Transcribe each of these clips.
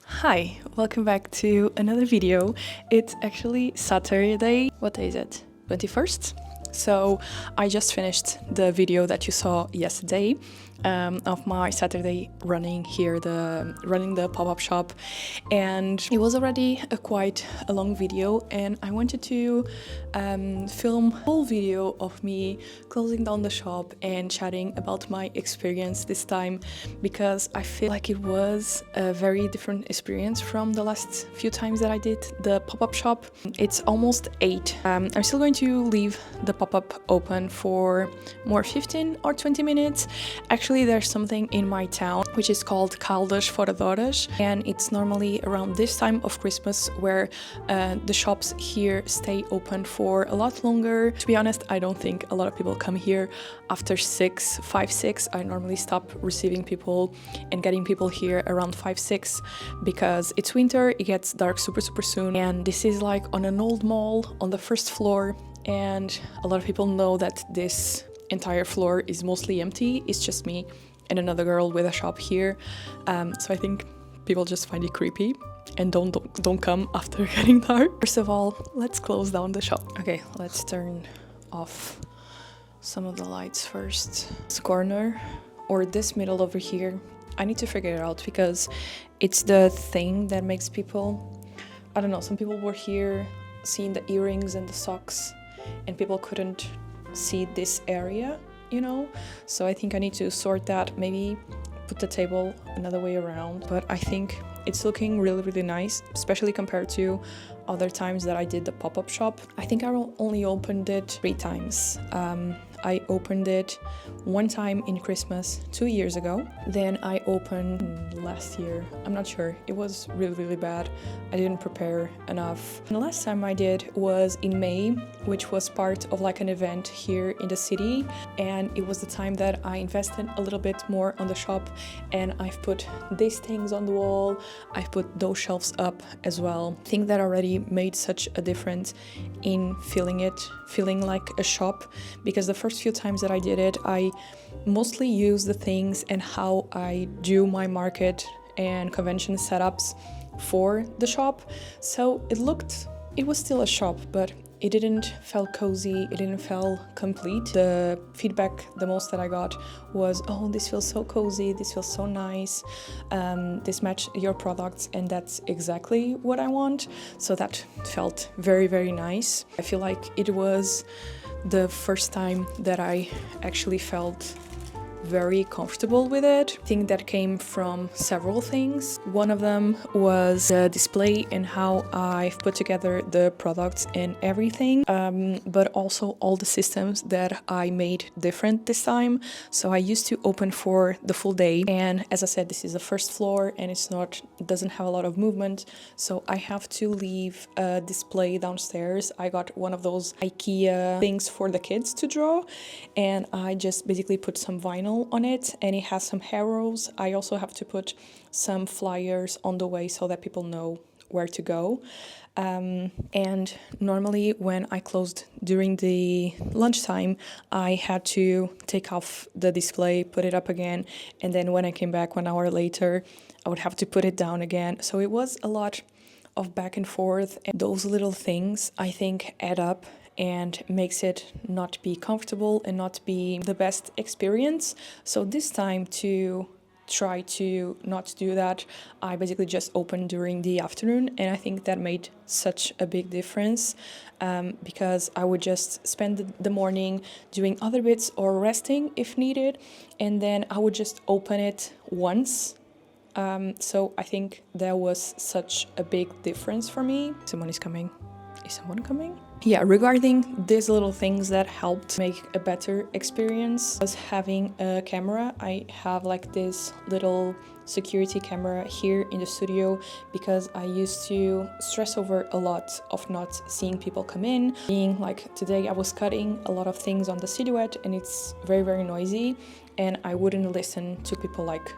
Hi, welcome back to another video. It's actually Saturday. What day is it? 21st? So I just finished the video that you saw yesterday of my Saturday running the pop-up shop, and it was already quite a long video, and I wanted to film a whole video of me closing down the shop and chatting about my experience this time, because I feel like it was a very different experience from the last few times that I did the pop-up shop. It's almost 8. I'm still going to leave the pop-up open for more 15 or 20 minutes. Actually, there's something in my town which is called Caldas Foradoras, and it's normally around this time of Christmas where the shops here stay open for a lot longer. To be honest, I don't think a lot of people come here after 6. I normally stop receiving people and getting people here around 5, 6 because it's winter, it gets dark super soon, and this is like on an old mall on the first floor, and a lot of people know that this entire floor is mostly empty. It's just me and another girl with a shop here, so I think people just find it creepy and don't come after getting dark. First of all, let's close down the shop. Okay, let's turn off some of the lights first. This corner or this middle over here, I need to figure it out because it's the thing that makes people, I don't know, some people were here seeing the earrings and the socks and people couldn't see this area, you know, so I think I need to sort that, maybe put the table another way around, but I think it's looking really nice, especially compared to other times that I did the pop-up shop. I think I only opened it 3 times. I opened it one time in Christmas 2 years ago. Then I opened last year. I'm not sure. It was really bad. I didn't prepare enough. And the last time I did was in May, which was part of like an event here in the city. And it was the time that I invested a little bit more on the shop, and I've put these things on the wall. I've put those shelves up as well. I think that already made such a difference in feeling like a shop, because the first few times that I did it, I mostly used the things and how I do my market and convention setups for the shop. So it was still a shop, but it didn't feel cozy, it didn't feel complete. The feedback the most that I got was, oh, this feels so cozy, this feels so nice, this matches your products, and that's exactly what I want. So that felt very nice. I feel like it was the first time that I actually felt very comfortable with it. I think that came from several things. One of them was the display and how I've put together the products and everything, but also all the systems that I made different this time. So I used to open for the full day, and as I said, this is the first floor and it doesn't have a lot of movement, so I have to leave a display downstairs. I got one of those IKEA things for the kids to draw, and I just basically put some vinyl on it, and it has some arrows. I also have to put some flyers on the way so that people know where to go. And normally when I closed during the lunchtime, I had to take off the display, put it up again, and then when I came back 1 hour later, I would have to put it down again. So it was a lot of back and forth, and those little things I think add up and makes it not be comfortable and not be the best experience. So this time, to try to not do that, I basically just opened during the afternoon, and I think that made such a big difference, because I would just spend the morning doing other bits or resting if needed, and then I would just open it once. So I think that was such a big difference for me. Someone is coming. Is someone coming? Yeah, regarding these little things that helped make a better experience was having a camera. I have like this little security camera here in the studio because I used to stress over a lot of not seeing people come in. Being like today I was cutting a lot of things on the silhouette and it's very noisy, and I wouldn't listen to people like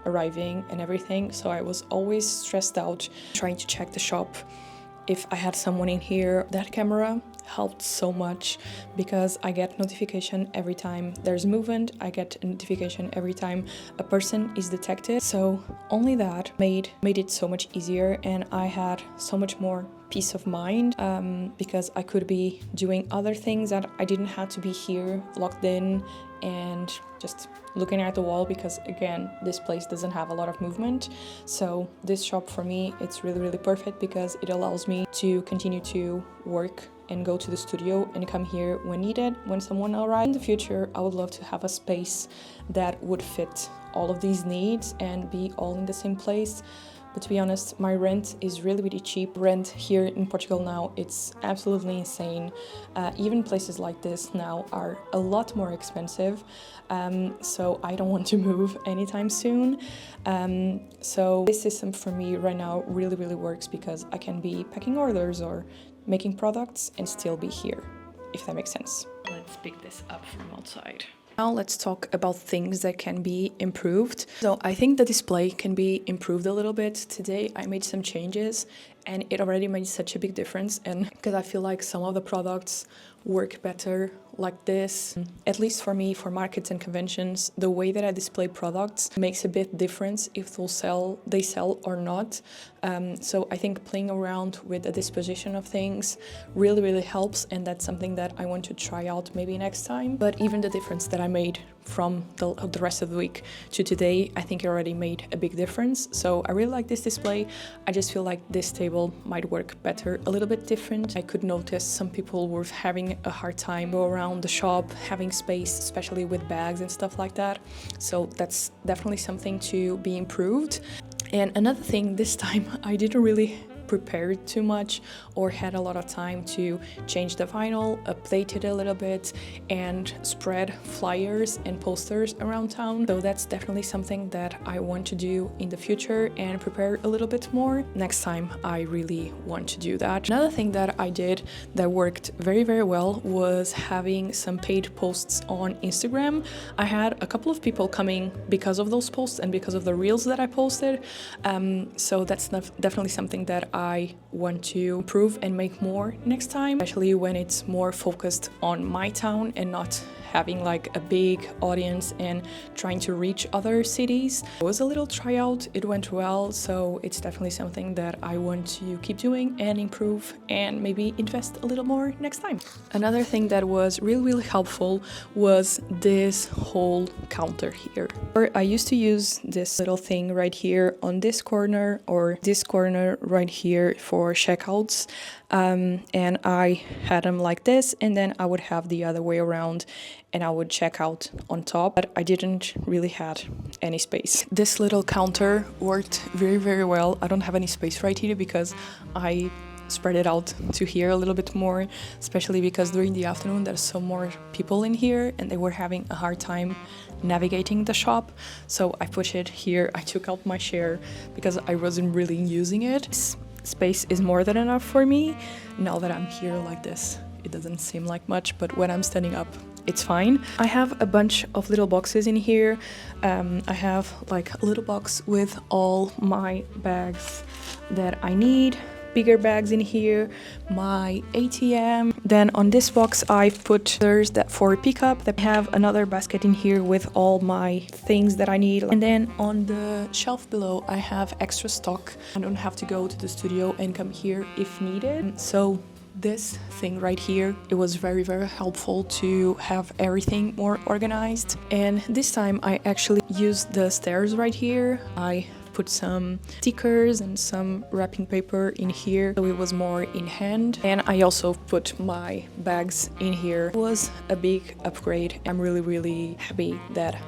arriving and everything, so I was always stressed out trying to check the shop if I had someone in here. That camera helped so much because I get notification every time there's movement. I get a notification every time a person is detected. So only that made it so much easier, and I had so much more peace of mind because I could be doing other things that I didn't have to be here locked in and just looking at the wall, because again, this place doesn't have a lot of movement. So this shop for me, it's really perfect because it allows me to continue to work and go to the studio and come here when needed, when someone arrives. In the future, I would love to have a space that would fit all of these needs and be all in the same place. But to be honest, my rent is really cheap. Rent here in Portugal now, it's absolutely insane. Even places like this now are a lot more expensive. So I don't want to move anytime soon. So this system for me right now really works because I can be packing orders or making products and still be here, if that makes sense. Let's pick this up from outside. Now let's talk about things that can be improved. So I think the display can be improved a little bit. Today I made some changes and it already made such a big difference, and because I feel like some of the products work better like this. At least for me, for markets and conventions, the way that I display products makes a bit difference if they sell or not. So I think playing around with the disposition of things really helps, and that's something that I want to try out maybe next time. But even the difference that I made from the rest of the week to today, I think it already made a big difference. So I really like this display. I just feel like this table might work better, a little bit different. I could notice some people were having a hard time go around the shop, having space, especially with bags and stuff like that. So that's definitely something to be improved. And another thing, this time I didn't really prepare too much or had a lot of time to change the vinyl, update it a little bit, and spread flyers and posters around town. So that's definitely something that I want to do in the future and prepare a little bit more. Next time I really want to do that. Another thing that I did that worked very well was having some paid posts on Instagram. I had a couple of people coming because of those posts and because of the reels that I posted. So that's definitely something that I want to improve and make more next time, especially when it's more focused on my town and not having like a big audience and trying to reach other cities. It was a little tryout, it went well, so it's definitely something that I want to keep doing and improve and maybe invest a little more next time. Another thing that was really helpful was this whole counter here. I used to use this little thing right here on this corner or this corner right here for checkouts. And I had them like this, and then I would have the other way around and I would check out on top, but I didn't really had any space. This little counter worked very well. I don't have any space right here because I spread it out to here a little bit more, especially because during the afternoon there's some more people in here and they were having a hard time navigating the shop. So I pushed it here, I took out my chair because I wasn't really using it. This space is more than enough for me. Now that I'm here like this, it doesn't seem like much, but when I'm standing up, it's fine. I have a bunch of little boxes in here. I have like a little box with all my bags that I need. Bigger bags in here, my ATM. Then on this box I've put others that for pickup. That I have another basket in here with all my things that I need. And then on the shelf below I have extra stock. I don't have to go to the studio and come here if needed. So this thing right here, it was very helpful to have everything more organized. And this time I actually used the stairs right here. I put some stickers and some wrapping paper in here so it was more in hand, and I also put my bags in here. It was a big upgrade. I'm really happy that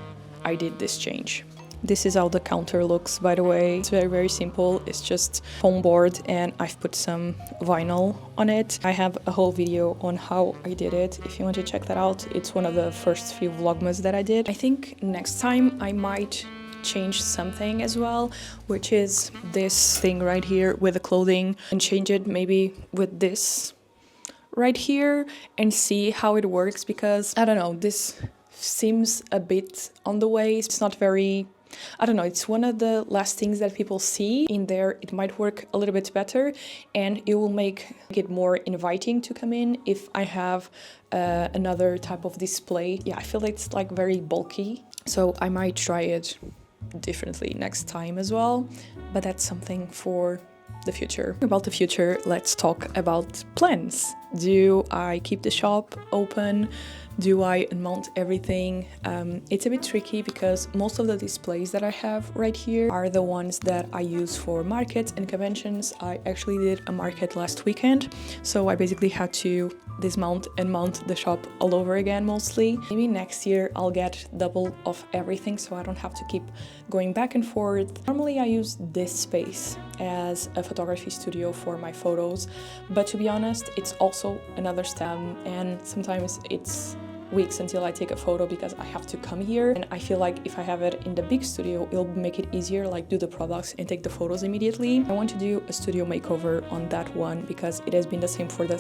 I did this change. This is how the counter looks, by the way. It's very simple. It's just foam board and I've put some vinyl on it. I have a whole video on how I did it. If you want to check that out, it's one of the first few vlogmas that I did. I think next time I might change something as well, which is this thing right here with the clothing, and change it maybe with this right here and see how it works, because I don't know, this seems a bit on the way. It's not very I don't know, it's one of the last things that people see in there. It might work a little bit better and it will make it more inviting to come in if I have another type of display. Yeah, I feel it's like very bulky, so I might try it differently next time as well, but that's something for the future. About the future, let's talk about plans. Do I keep the shop open? Do I unmount everything? It's a bit tricky because most of the displays that I have right here are the ones that I use for markets and conventions. I actually did a market last weekend, so I basically had to dismount and mount the shop all over again mostly. Maybe next year I'll get double of everything so I don't have to keep going back and forth. Normally I use this space as a photography studio for my photos, but to be honest, it's also another step, and sometimes it's weeks until I take a photo because I have to come here, and I feel like if I have it in the big studio it'll make it easier, like do the products and take the photos immediately. I want to do a studio makeover on that one because it has been the same for the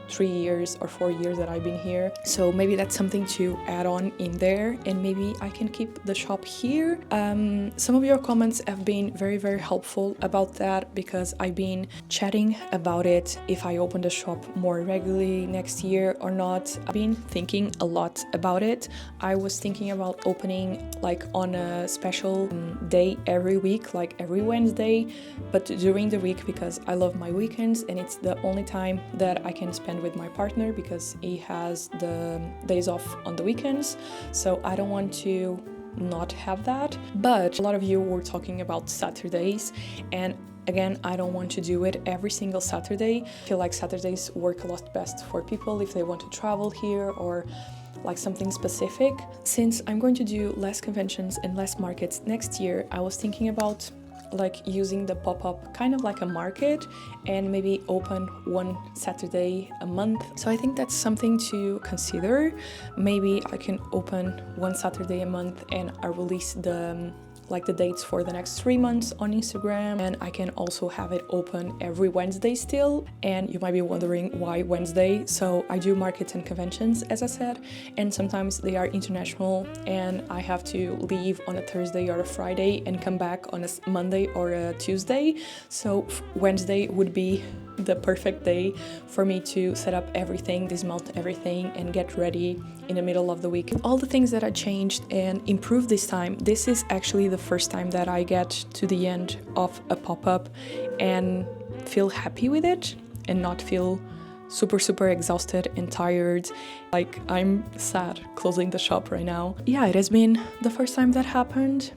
3 years or 4 years that I've been here, so maybe that's something to add on in there, and maybe I can keep the shop here. Some of your comments have been very helpful about that because I've been chatting about it, if I open the shop more regularly next year or not. I've been thinking a lot about it. I was thinking about opening like on a special day every week, like every Wednesday, but during the week because I love my weekends and it's the only time that I can spend with my partner because he has the days off on the weekends, so I don't want to not have that. But a lot of you were talking about Saturdays, and again, I don't want to do it every single Saturday. I feel like Saturdays work a lot best for people if they want to travel here or like something specific. Since I'm going to do less conventions and less markets next year, I was thinking about like using the pop-up kind of like a market and maybe open one Saturday a month. So I think that's something to consider. Maybe I can open one Saturday a month and I release the dates for the next 3 months on Instagram, and I can also have it open every Wednesday still. And you might be wondering why Wednesday. So I do markets and conventions, as I said, and sometimes they are international and I have to leave on a Thursday or a Friday and come back on a Monday or a Tuesday. So Wednesday would be the perfect day for me to set up everything, dismount everything and get ready in the middle of the week. All the things that I changed and improved this time, this is actually the first time that I get to the end of a pop-up and feel happy with it and not feel super exhausted and tired. Like I'm sad closing the shop right now. Yeah, it has been the first time that happened.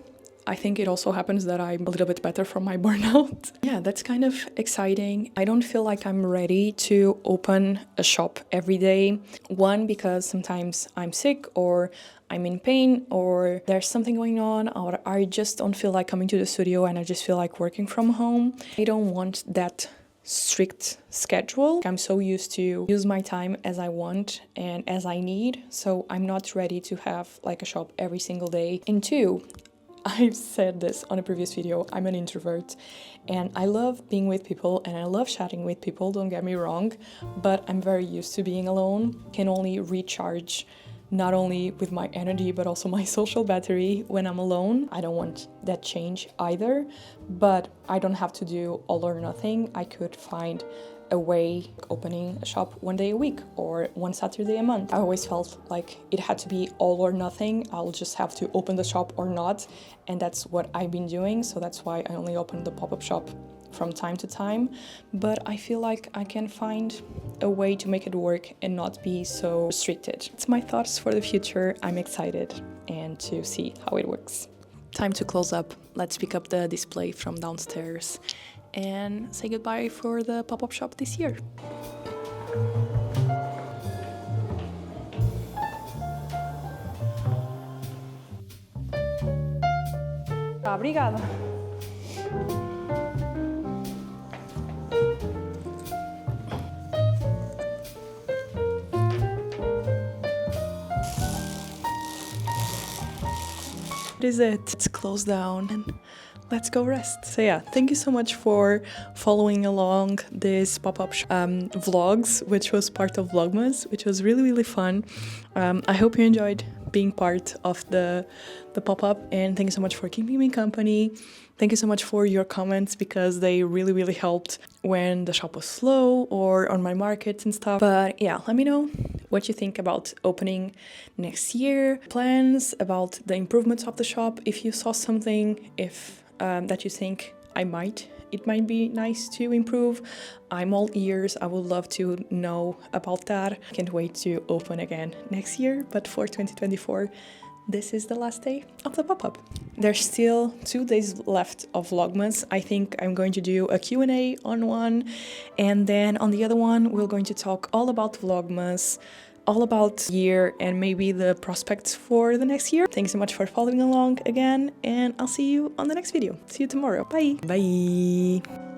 I think it also happens that I'm a little bit better from my burnout. Yeah, that's kind of exciting. I don't feel like I'm ready to open a shop every day. One, because sometimes I'm sick or I'm in pain or there's something going on, or I just don't feel like coming to the studio and I just feel like working from home. I don't want that strict schedule. I'm so used to use my time as I want and as I need, so I'm not ready to have like a shop every single day. And two, I've said this on a previous video, I'm an introvert and I love being with people and I love chatting with people, don't get me wrong, but I'm very used to being alone. Can only recharge not only with my energy but also my social battery when I'm alone. I don't want that change either, but I don't have to do all or nothing. I could find a way opening a shop one day a week or one Saturday a month. I always felt like it had to be all or nothing. I'll just have to open the shop or not, and that's what I've been doing, so that's why I only opened the pop-up shop from time to time. But I feel like I can find a way to make it work and not be so restricted. It's my thoughts for the future. I'm excited and to see how it works. Time to close up. Let's pick up the display from downstairs and say goodbye for the pop-up shop this year. Obrigada. What is it? It's closed down and let's go rest. So yeah, thank you so much for following along this pop-up vlogs, which was part of Vlogmas, which was really, really fun. I hope you enjoyed being part of the pop-up, and thank you so much for keeping me company. Thank you so much for your comments, because they really, really helped when the shop was slow or on my markets and stuff. But yeah, let me know what you think about opening next year, plans about the improvements of the shop. If you saw something, if that you think it might be nice to improve, I'm all ears. I would love to know about that. Can't wait to open again next year, but for 2024, this is the last day of the pop-up. There's still 2 days left of Vlogmas. I think I'm going to do a Q&A on one, and then on the other one, we're going to talk all about Vlogmas, all about year, and maybe the prospects for the next year. Thanks so much for following along again, and I'll see you on the next video. See you tomorrow. Bye. Bye.